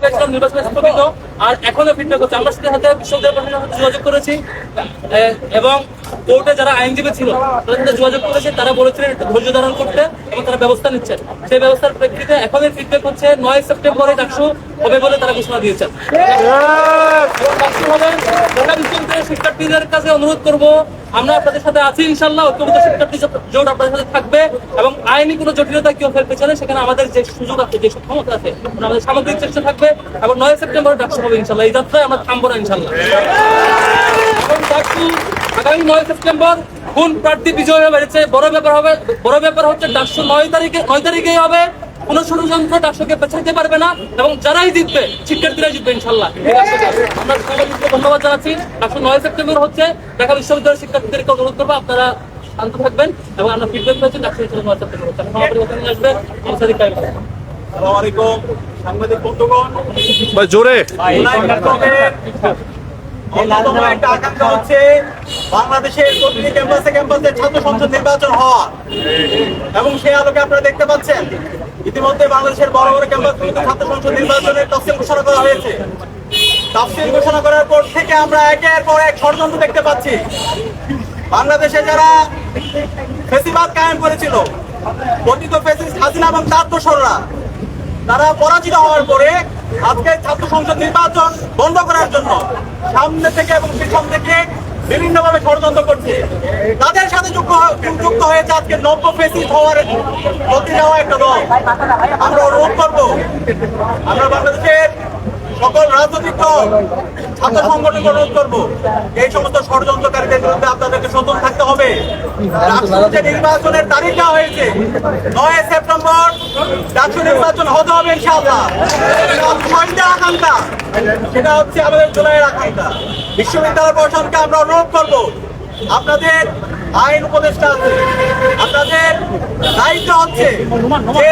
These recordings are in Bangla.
পেয়েছিলাম নির্বাচন স্থগিত, আর এখনো ফিডব্যাক হচ্ছে। আমরা সাথে সাথে বিশ্ববিদ্যালয় প্রশাসনের সাথে যোগাযোগ করেছি এবং কোর্টে যারা আইনজীবী ছিল তাদের সাথে যোগাযোগ করেছে। তারা বলেছিলেন একটু ধৈর্য ধারণ করতে এবং তারা ব্যবস্থা নিচ্ছেন। সেই ব্যবস্থার প্রেক্ষিতে এখনই ফিডব্যাক হচ্ছে 9 সেপ্টেম্বরে ডাকসু হবে বলে তারা ঘোষণা দিয়েছেন। ঢাকা বিশ্ববিদ্যালয়ের শিক্ষার্থীদের কাছে অনুরোধ করব, আমরা আপনাদের সাথে আছি ইনশাআল্লাহ। ঐক্যবদ্ধ শিক্ষার্থী জোট আপনাদের সাথে থাকবে এবং আইনি কোনো জটিলতা কেউ ফেলতে চাইলে সেখানে আমাদের যে সুযোগ আছে, যে ক্ষমতা আছে, আমাদের সামগ্রিক চেষ্টা থাকবে এবং 9 সেপ্টেম্বর ডাকসু হবে ইনশাআল্লাহ। এই যাত্রায় আমরা থামবো না ইনশাআল্লাহ। এবং ডাকসু আগামী 9 সেপ্টেম্বর কোন প্রার্থী বিজয় হবে বড় ব্যাপার হচ্ছে ডাকসু 9 তারিখেই হবে। কোন ষড়যন্ত্র ডাকসুকে পেছাইতে পারবে না এবং যারাই জিতবে শিক্ষার্থীরা জিতবে ইনশাআল্লাহ। আমরা সবাইকে ধন্যবাদ জানাচ্ছি। ডাকসু 9 সেপ্টেম্বর হচ্ছে। ঢাকা বিশ্ববিদ্যালয়ের শিক্ষার্থীদেরকে অনুরোধ করবো আপনারা শান্ত থাকবেন এবং আমরা ফিডব্যাক পেয়েছি ডাকসু 9 সেপ্টেম্বর হচ্ছে। সমাপনী কথা নিয়ে আসবে সাদিক কায়েম। আসসালামু আলাইকুম সাংবাদিক বন্ধুগণ। ভাই জোরে অন্যতম একটা আকাঙ্ক্ষা হচ্ছে বাংলাদেশের প্রতিটি ক্যাম্পাসে ছাত্র সংসদ নির্বাচন হওয়া, এবং সেই আলোকে আপনারা দেখতে পাচ্ছেন ইতিমধ্যে বাংলাদেশের বড় বড় ক্যাম্পাসগুলোতে ছাত্র সংসদ নির্বাচনের তফসিল ঘোষণা করা হয়েছে। তফসিল ঘোষণা করার পর থেকে আমরা একের পর এক ষড়যন্ত্র দেখতে পাচ্ছি। বাংলাদেশে যারা ফ্যাসিবাদ কায়েম করেছিল, পতিত ফ্যাসিস্ট হাসিনা এবং তার দোসররা, তারা পরাজিত হওয়ার পরে আজকে ছাত্র সংসদ নির্বাচন বন্ধ করার জন্য সামনে থেকে এবং পিছন থেকে বিভিন্নভাবে ষড়যন্ত্র করছে। তাদের সাথে যুক্ত হয়েছে আজকে নব্য ফেসিস্ট হওয়ার প্রতি যাওয়া একটা দল। আমরা অনুরোধ করবো, আমরা বাংলাদেশের সকল রাজনৈতিক দল, ছাত্র সংগঠনকে অনুরোধ করবো, এই সমস্ত ষড়যন্ত্রকারীদের বিরুদ্ধে আপনাদেরকে সচেতন থাকতে হবে। যে নির্বাচনের তারিখ দেওয়া হয়েছে 9 সেপ্টেম্বর, ডাকসু নির্বাচন হতে হবে ইনশাআল্লাহ। শহীদের আকাঙ্ক্ষা, সেটা হচ্ছে আমাদের জুলাইয়ের আকাঙ্ক্ষা। বিশ্ববিদ্যালয় প্রশাসনকে আমরা অনুরোধ করবো, আপনাদের আইন উপদেষ্টা আছে, আপনাদের দায়িত্ব হচ্ছে যে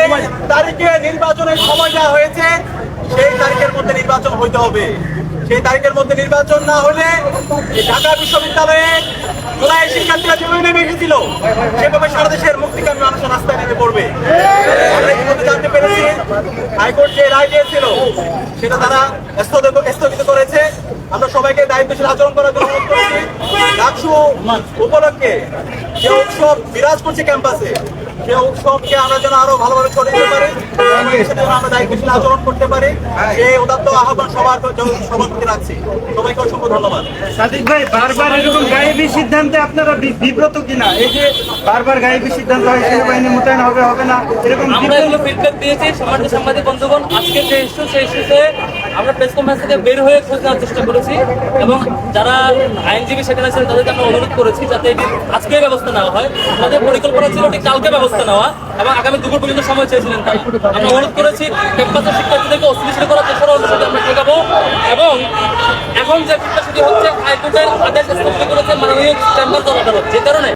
তারিখে নির্বাচনের সময় দেওয়া হয়েছে সেই তারিখের মধ্যে নির্বাচন হইতে হবে। সেই তারিখের মধ্যে নির্বাচন না হলে ঢাকা বিশ্ববিদ্যালয়ে জুলাই শিক্ষার্থীরা যেভাবে নেমে এসেছিল সেভাবে সারা দেশের মুক্তিকামী মানুষ রাস্তায় নেমে পড়বে। আমরা ইতিমধ্যে জানতে পেরেছি হাইকোর্ট যে রায় দিয়েছিল সেটা তারা স্থগিত করেছে। আমরা সবাইকে দায়িত্বশীল আচরণ করার জন্য অনুরোধ করছি। ডাকসু উপলক্ষে যে উৎসব বিরাজ করছে ক্যাম্পাসে, সে উৎসবকে আমরা যেন আরো ভালোভাবে ছড়িয়ে দিতে পারি, আমরা দায়িত্বশীল আচরণ করতে পারি, সেই উদাত্ত আহ্বান সবার প্রতি রাখছি। সবাইকে অসংখ্য ধন্যবাদ। সাদিক ভাই, বারবার এরকম গায়েবী সিদ্ধান্তে আপনারা বিব্রত কিনা? এই যে বারবার গায়েবী সিদ্ধান্ত হয়, সেনাবাহিনী মোতায়েন হবে না, এরকম আমরা এগুলো ফিডব্যাক দিয়েছি। সম্মানিত সাংবাদিক বন্ধুগণ, আজকে যে ইস্যু, সেই ইস্যুতে আমরা প্রেস কনফারেন্স থেকে বের হয়ে খোঁজ নেওয়ার চেষ্টা করেছি এবং যারা আইনজীবী সেখানে ছিলেন তাদেরকে আমরা অনুরোধ করেছি যাতে এটি আজকে ব্যবস্থা নেওয়া হয়। তাদের পরিকল্পনা ছিল এটি কালকে ব্যবস্থা নেওয়া এবং আগামী দুপুর পর্যন্ত সময় চেয়েছিলেন তারা। আমরা অনুরোধ করেছি ক্যাম্পাসের শিক্ষার্থীদেরকে অস্থিতিশীল করার চেষ্টা অনুসারে আমরা ঠেকাবো এবং এখন যে বিষয়টি হচ্ছে হাইকোর্টের আদেশ স্থগিত করেছে মাননীয় চেম্বার আদালত, যে কারণে